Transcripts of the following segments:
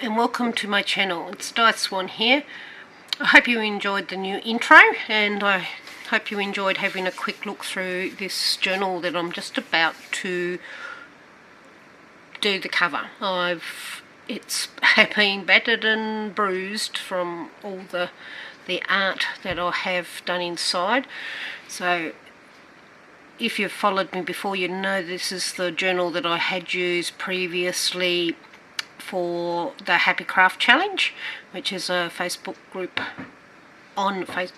and welcome to my channel. It's Swan here. I hope you enjoyed the new intro, and I hope you enjoyed having a quick look through this journal that I'm just about to do the cover. It's been battered and bruised from all the art that I have done inside. So if you've followed me before, you know this is the journal that I had used previously for the Happy Craft Challenge, which is a Facebook group on it's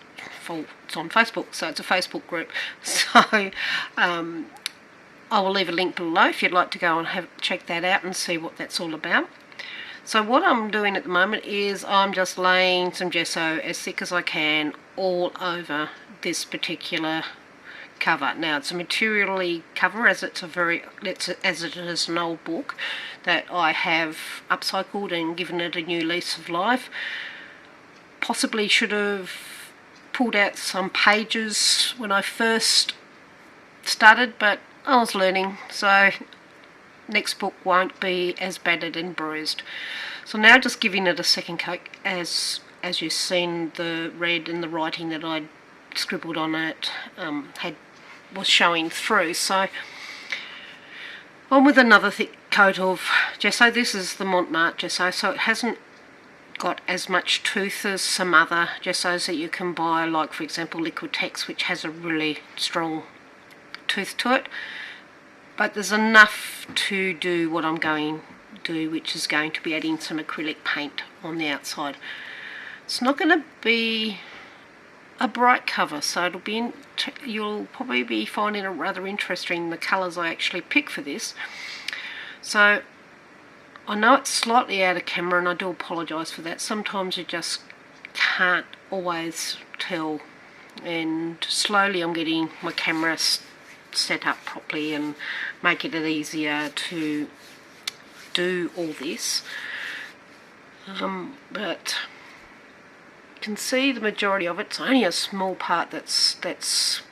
on Facebook, so it's a Facebook group. So I will leave a link below if you'd like to go and check that out and see what that's all about. So what I'm doing at the moment is I'm just laying some gesso as thick as I can all over this particular cover. Now it's a materially cover, as it is an old book that I have upcycled and given it a new lease of life. Possibly should have pulled out some pages when I first started, but I was learning, so next book won't be as battered and bruised. So now just giving it a second coat, as you've seen the red and the writing that I scribbled on it was showing through. So on with another thick coat of gesso. This is the Montmartre gesso, so it hasn't got as much tooth as some other gessos that you can buy, like for example Liquitex, which has a really strong tooth to it, but there's enough to do what I'm going to do, which is going to be adding some acrylic paint on the outside. It's not going to be a bright cover, so you'll probably be finding it rather interesting, the colours I actually pick for this. So I know it's slightly out of camera, and I do apologise for that. Sometimes you just can't always tell, and slowly I'm getting my camera set up properly and make it easier to do all this. But you can see the majority of it's only a small part that's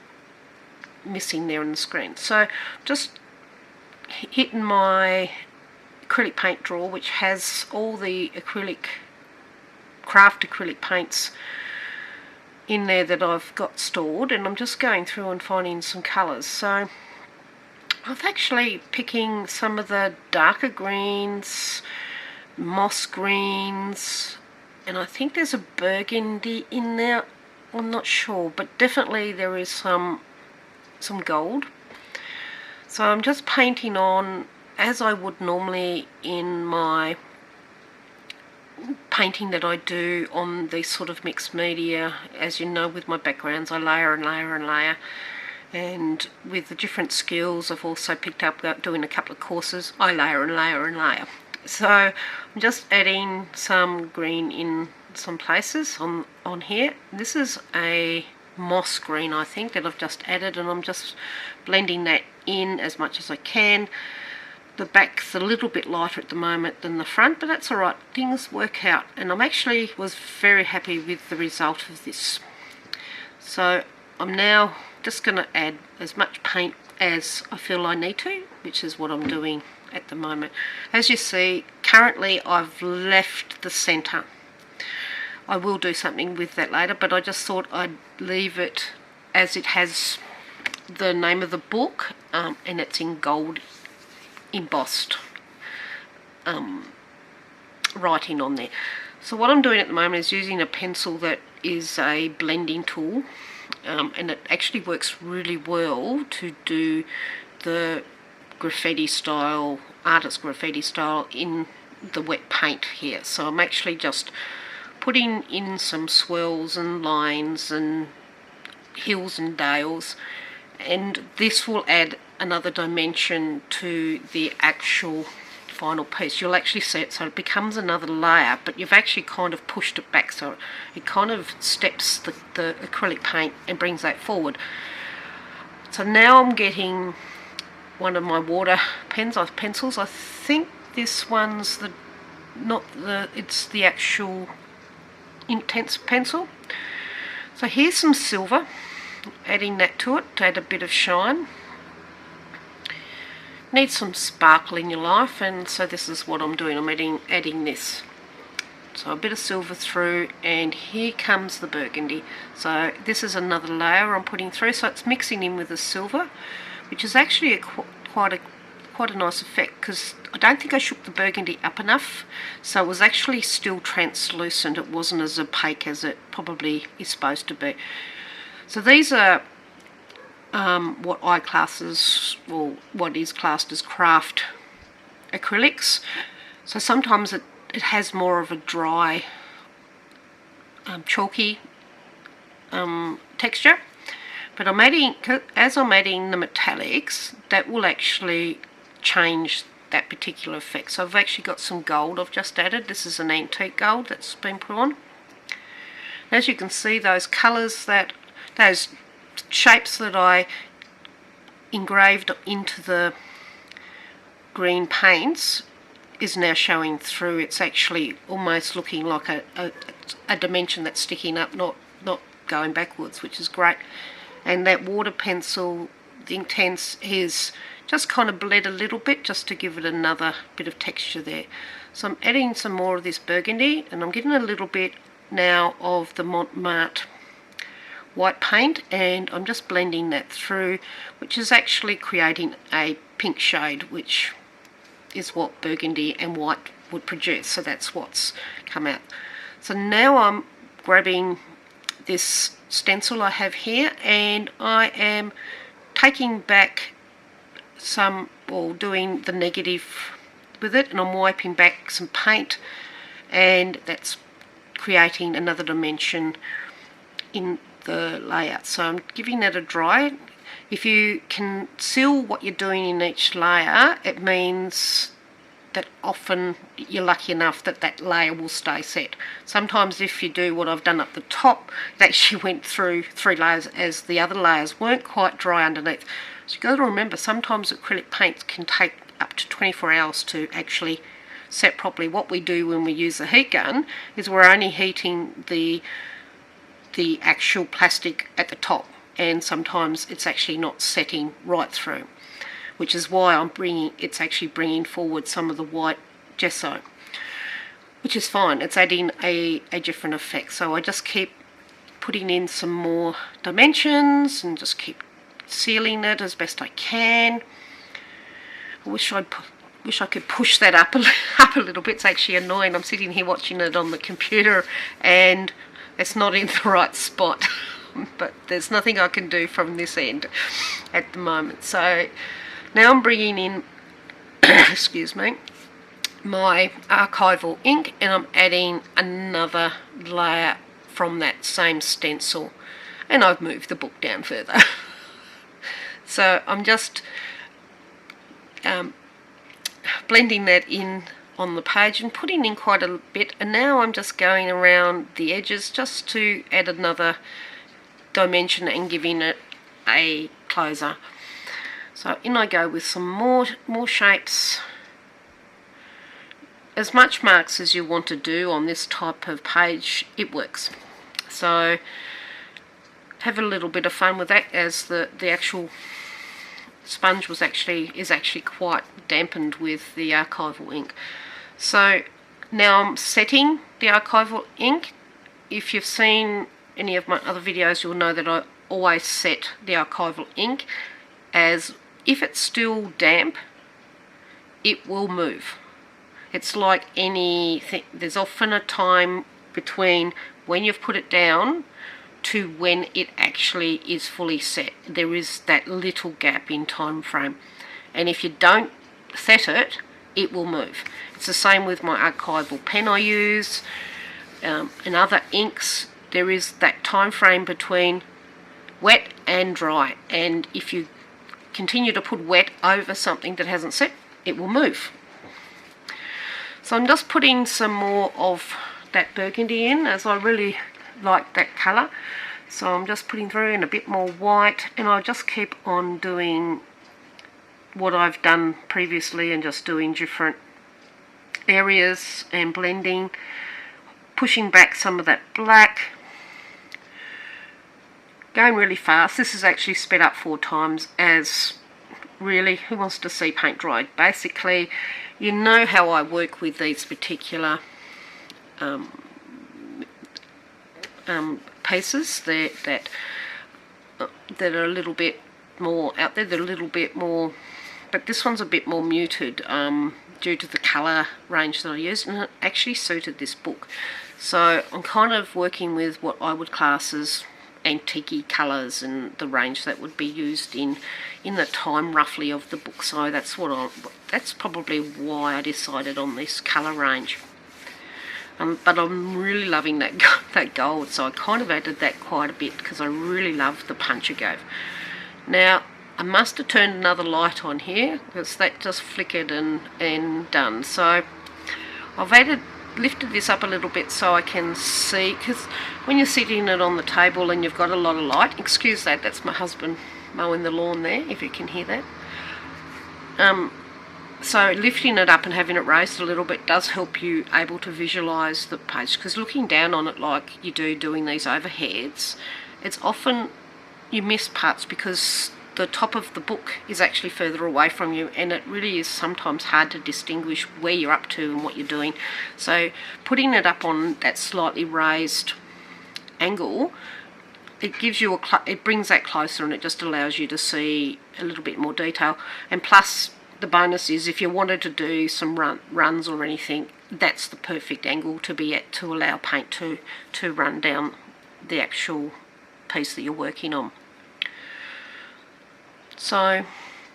missing there on the screen. So just hitting my acrylic paint drawer, which has all the craft acrylic paints in there that I've got stored, and I'm just going through and finding some colours. So I've actually picking some of the darker greens, moss greens, and I think there's a burgundy in there. I'm not sure, but definitely there is some gold. So I'm just painting on as I would normally in my painting that I do on these sort of mixed media. As you know, with my backgrounds, I layer and layer and layer, and with the different skills I've also picked up doing a couple of courses, I layer and layer and layer. So I'm just adding some green in some places on here. This is a moss green, I think, that I've just added, and I'm just blending that in as much as I can. The back's a little bit lighter at the moment than the front, but that's alright, things work out, and was very happy with the result of this. So I'm now just going to add as much paint as I feel I need to, which is what I'm doing at the moment. As you see, currently I've left the centre. I will do something with that later, but I just thought I'd leave it as it has the name of the book, and it's in gold embossed writing on there. So what I'm doing at the moment is using a pencil that is a blending tool, and it actually works really well to do the graffiti style, artist graffiti style, in the wet paint here. So I'm actually just putting in some swirls and lines and hills and dales, and this will add another dimension to the actual final piece. You'll actually see it, so it becomes another layer, but you've actually kind of pushed it back, so it kind of steps the acrylic paint and brings that forward. So now I'm getting one of my water pencils. I think this one's it's the actual intense pencil. So here's some silver, adding that to it to add a bit of shine. Need some sparkle in your life, and so this is what I'm doing. I'm adding this. So a bit of silver through, and here comes the burgundy. So this is another layer I'm putting through, so it's mixing in with the silver, which is actually quite a nice effect, because I don't think I shook the burgundy up enough, so it was actually still translucent. It wasn't as opaque as it probably is supposed to be. So these are what I class as, or what is classed as craft acrylics. So sometimes it has more of a dry, chalky texture. But as I'm adding the metallics, that will actually change that particular effect. So I've actually got some gold I've just added. This is an antique gold that's been put on. As you can see, those colours, those shapes that I engraved into the green paints is now showing through. It's actually almost looking like a dimension that's sticking up, not going backwards, which is great. And that water pencil, the Intense, is just kind of bled a little bit just to give it another bit of texture there. So I'm adding some more of this burgundy, and I'm getting a little bit now of the Montmartre white paint, and I'm just blending that through, which is actually creating a pink shade, which is what burgundy and white would produce. So that's what's come out. So now I'm grabbing this stencil I have here, and I am taking back some, or doing the negative with it, and I'm wiping back some paint, and that's creating another dimension in the layout. So I'm giving that a dry. If you can seal what you're doing in each layer, it means that often you're lucky enough that that layer will stay set. Sometimes if you do what I've done up the top, it actually went through 3 layers, as the other layers weren't quite dry underneath. So you've got to remember, sometimes acrylic paints can take up to 24 hours to actually set properly. What we do when we use a heat gun is we're only heating the actual plastic at the top, and sometimes it's actually not setting right through, which is why it's actually bringing forward some of the white gesso, which is fine. It's adding a different effect. So I just keep putting in some more dimensions and just keep sealing it as best I can. I wish I could push that up a little bit. It's actually annoying. I'm sitting here watching it on the computer and it's not in the right spot. But there's nothing I can do from this end at the moment. So now I'm bringing in, excuse me, my archival ink, and I'm adding another layer from that same stencil, and I've moved the book down further. So I'm just blending that in on the page and putting in quite a bit, and now I'm just going around the edges just to add another dimension and giving it a closer. So in I go with some more shapes. As much marks as you want to do on this type of page, it works. So have a little bit of fun with that, as the actual sponge is actually quite dampened with the archival ink. So now I'm setting the archival ink. If you've seen any of my other videos, you'll know that I always set the archival ink, as if it's still damp, it will move. It's like anything. There's often a time between when you've put it down to when it actually is fully set. There is that little gap in time frame, and if you don't set it, it will move. It's the same with my archival pen I use, and other inks. There is that time frame between wet and dry, and if you continue to put wet over something that hasn't set, it will move. So I'm just putting some more of that burgundy in, as I really like that colour. So I'm just putting through in a bit more white, and I'll just keep on doing what I've done previously and just doing different areas and blending, pushing back some of that black, going really fast. This is actually sped up 4 times, as really, who wants to see paint dried? Basically, you know how I work with these particular pieces that are a little bit more out there. They're a little bit more, but this one's a bit more muted due to the colour range that I used, and it actually suited this book. So I'm kind of working with what I would class as antique colours and the range that would be used in the time roughly of the book. So that's probably why I decided on this colour range. But I'm really loving that gold, so I kind of added that quite a bit because I really love the punch it gave. Now I must have turned another light on here because that just flickered and done. So I've lifted this up a little bit so I can see, because when you're sitting it on the table and you've got a lot of light, excuse that, that's my husband mowing the lawn there, if you can hear that. So lifting it up and having it raised a little bit does help you able to visualise the page, because looking down on it like you do doing these overheads, it's often you miss parts because the top of the book is actually further away from you, and it really is sometimes hard to distinguish where you're up to and what you're doing. So putting it up on that slightly raised angle, it gives you it brings that closer, and it just allows you to see a little bit more detail. And plus, the bonus is if you wanted to do some runs or anything, that's the perfect angle to be at to allow paint to run down the actual piece that you're working on. So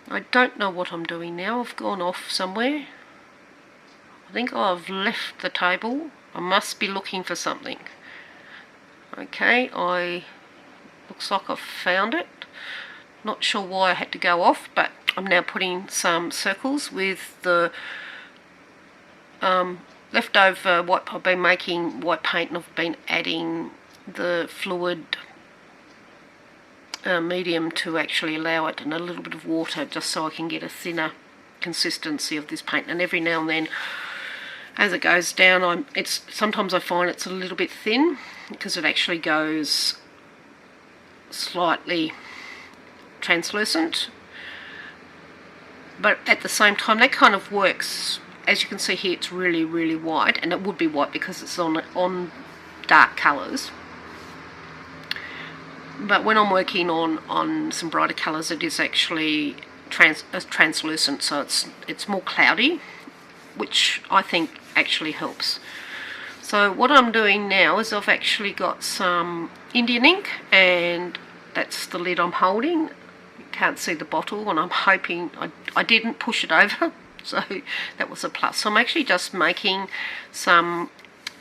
I don't know what I'm doing now. I've gone off somewhere. I think I've left the table. I must be looking for something. Okay, looks like I've found it. Not sure why I had to go off, but I'm now putting some circles with the leftover white. I've been making white paint and I've been adding the fluid medium to actually allow it, and a little bit of water just so I can get a thinner consistency of this paint. And every now and then as it goes down, sometimes I find it's a little bit thin because it actually goes slightly translucent, but at the same time that kind of works. As you can see here, it's really, really white, and it would be white because it's on dark colours. But when I'm working on some brighter colours, it is actually translucent, so it's more cloudy, which I think actually helps. So what I'm doing now is I've actually got some Indian ink, and that's the lid I'm holding. You can't see the bottle, and I'm hoping I didn't push it over, so that was a plus. So I'm actually just making some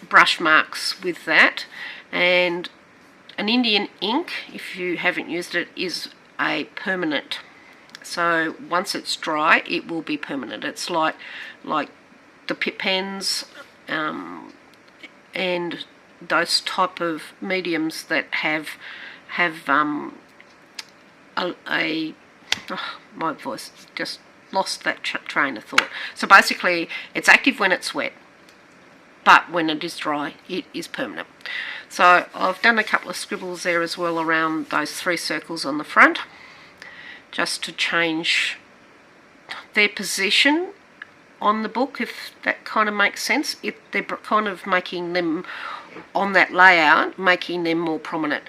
brush marks with that. And an Indian ink, if you haven't used it, is a permanent. So once it's dry, it will be permanent. It's like the Pip pens and those type of mediums that have my voice just lost that train of thought. So basically, it's active when it's wet, but when it is dry, it is permanent. So I've done a couple of scribbles there as well around those 3 circles on the front, just to change their position on the book, if that kind of makes sense. They're kind of making them on that layout, making them more prominent.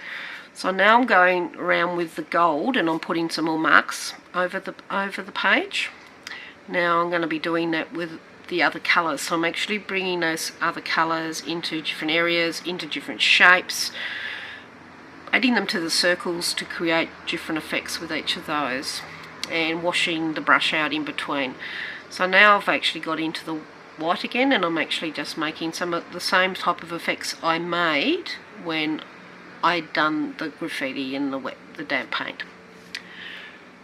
So now I'm going around with the gold, and I'm putting some more marks over the page. Now I'm going to be doing that with the other colours. So I'm actually bringing those other colours into different areas, into different shapes, adding them to the circles to create different effects with each of those, and washing the brush out in between. So now I've actually got into the white again, and I'm actually just making some of the same type of effects I made when I'd done the graffiti and the damp paint.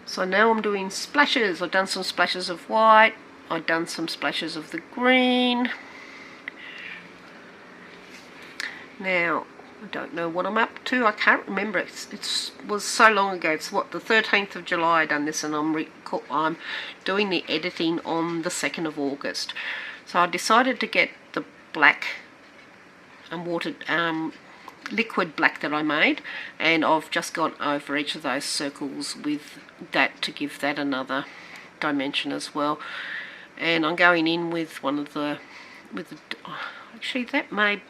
So now I'm doing splashes. I've done some splashes of white, I've done some splashes of the green. Now I don't know what I'm up to. I can't remember. It was so long ago. It's what, the 13th of July I done this, and I'm doing the editing on the 2nd of August. So I decided to get the black and liquid black that I made, and I've just gone over each of those circles with that to give that another dimension as well. And I'm going in with I actually that may,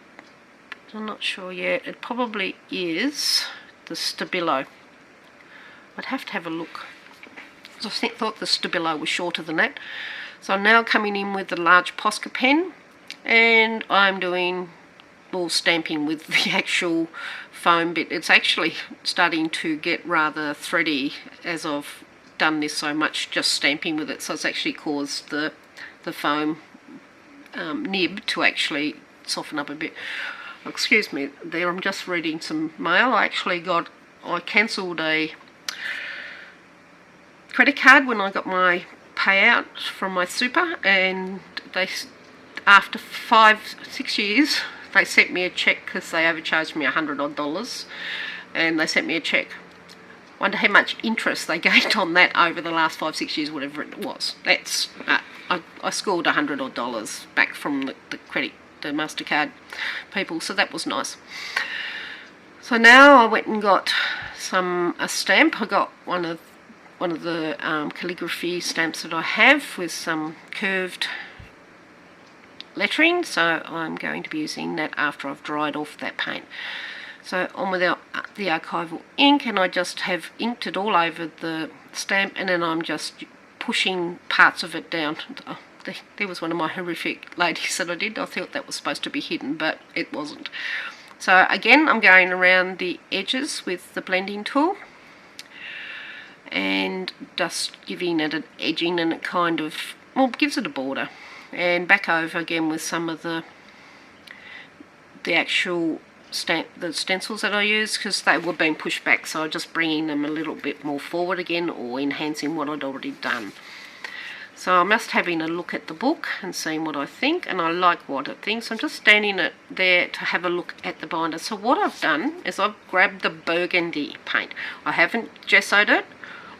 I'm not sure yet, it probably is the Stabilo. I'd have to have a look. I thought the Stabilo was shorter than that. So I'm now coming in with the large Posca pen, and I'm doing all stamping with the actual foam bit. It's actually starting to get rather thready as I've done this so much, just stamping with it. So it's actually caused the foam nib to actually soften up a bit. Excuse me there, I'm just reading some mail. I cancelled a credit card when I got my payout from my super, and they, after 5-6 years, they sent me a check because they overcharged me $100 odd, and they sent me a check. Wonder how much interest they gained on that over the last 5-6 years, whatever it was. That's I scored $100 odd back from the MasterCard people, so that was nice. So now I went and got a stamp. I got one of the calligraphy stamps that I have with some curved lettering, so I'm going to be using that after I've dried off that paint. So on with the archival ink, and I just have inked it all over the stamp, and then I'm just pushing parts of it down. Oh, there was one of my horrific ladies that I did. I thought that was supposed to be hidden, but it wasn't. So again, I'm going around the edges with the blending tool and just giving it an edging, and it kind of, well, gives it a border. And back over again with some of the actual the stencils that I use, because they were being pushed back, so I'm just bringing them a little bit more forward again, or enhancing what I'd already done. So I'm just having a look at the book and seeing what I think, and I like what it thinks. I'm just standing there to have a look at the binder. So what I've done is I've grabbed the burgundy paint. I haven't gessoed it.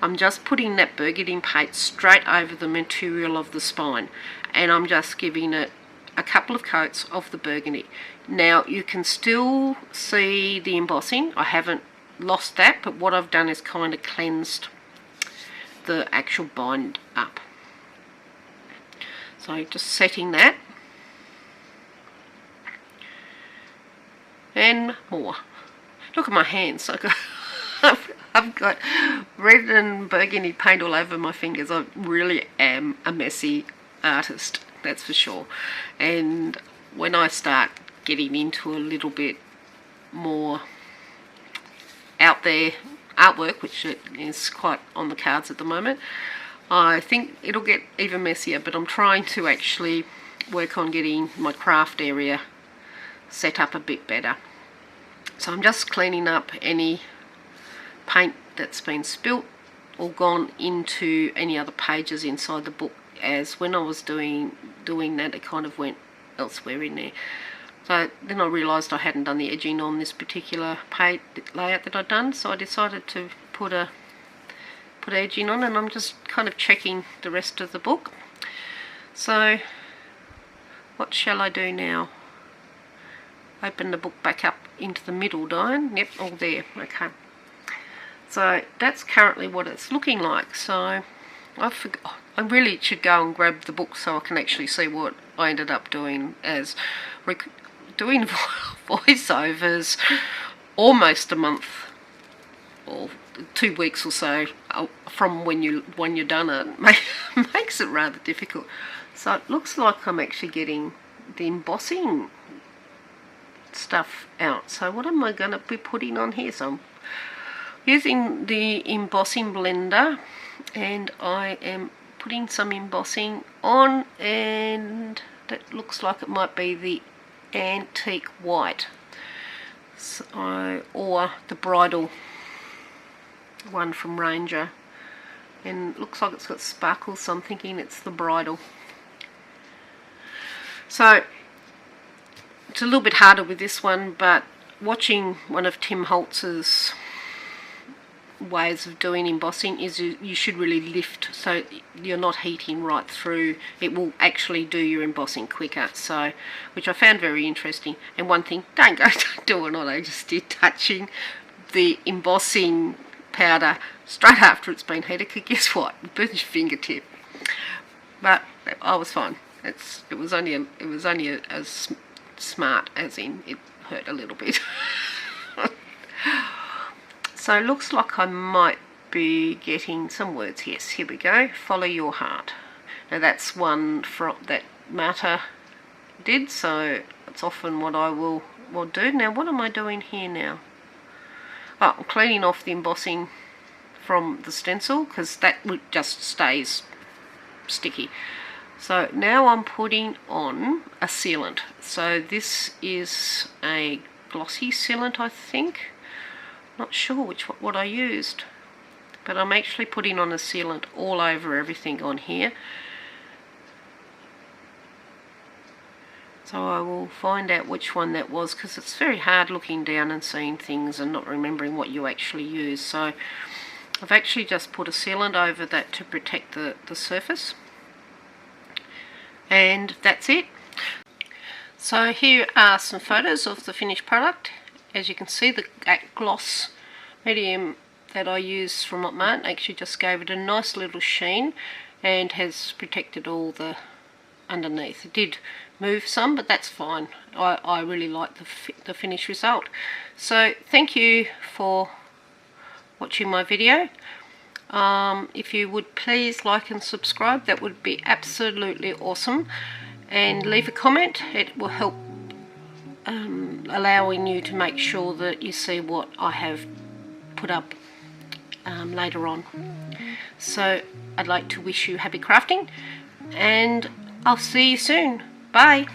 I'm just putting that burgundy paint straight over the material of the spine, and I'm just giving it a couple of coats of the burgundy. Now you can still see the embossing. I haven't lost that, but what I've done is kind of cleansed the actual bind up. So just setting that, and more. Look at my hands. I've got red and burgundy paint all over my fingers. I really am a messy artist, that's for sure. And when I start getting into a little bit more out there artwork, which is quite on the cards at the moment, I think it'll get even messier, but I'm trying to actually work on getting my craft area set up a bit better. So I'm just cleaning up any paint that's been spilt or gone into any other pages inside the book, as when I was doing that, it kind of went elsewhere in there. So then I realised I hadn't done the edging on this particular page layout that I'd done, so I decided to put edging on, and I'm just kind of checking the rest of the book. So what shall I do now? Open the book back up into the middle, Diane. Yep, all there. Okay. So that's currently what it's looking like. So I really should go and grab the book so I can actually see what I ended up doing, as doing voiceovers almost a month or 2 weeks or so from when you're done it makes it rather difficult. So it looks like I'm actually getting the embossing stuff out. So what am I going to be putting on here? So I'm using the embossing blender, and I am putting some embossing on, and that looks like it might be the antique white, so, or the bridal one from Ranger, and it looks like it's got sparkles, so I'm thinking it's the bridal. So it's a little bit harder with this one, but watching one of Tim Holtz's ways of doing embossing is you should really lift so you're not heating right through. It will actually do your embossing quicker, so which I found very interesting. And one thing, don't do it, I just did touching the embossing powder straight after it's been heated, because guess what, it burns your fingertip. But I was fine. It was only a smart as in it hurt a little bit. So it looks like I might be getting some words. Yes, here we go. Follow your heart. Now that's one from that Marta did, so it's often what I will do. Now what am I doing here now? Oh, I'm cleaning off the embossing from the stencil because that just stays sticky. So now I'm putting on a sealant. So this is a glossy sealant, I think. Not sure what I used, but I'm actually putting on a sealant all over everything on here. So I will find out which one that was, because it's very hard looking down and seeing things and not remembering what you actually use. So I've actually just put a sealant over that to protect the surface. And that's it. So here are some photos of the finished product. As you can see, the gloss medium that I used from Upcycled actually just gave it a nice little sheen and has protected all the underneath. It did move some, but that's fine. I really like the finished result. So thank you for watching my video. If you would please like and subscribe, that would be absolutely awesome, and leave a comment. It will help allowing you to make sure that you see what I have put up later on. So I'd like to wish you happy crafting, and I'll see you soon. Bye.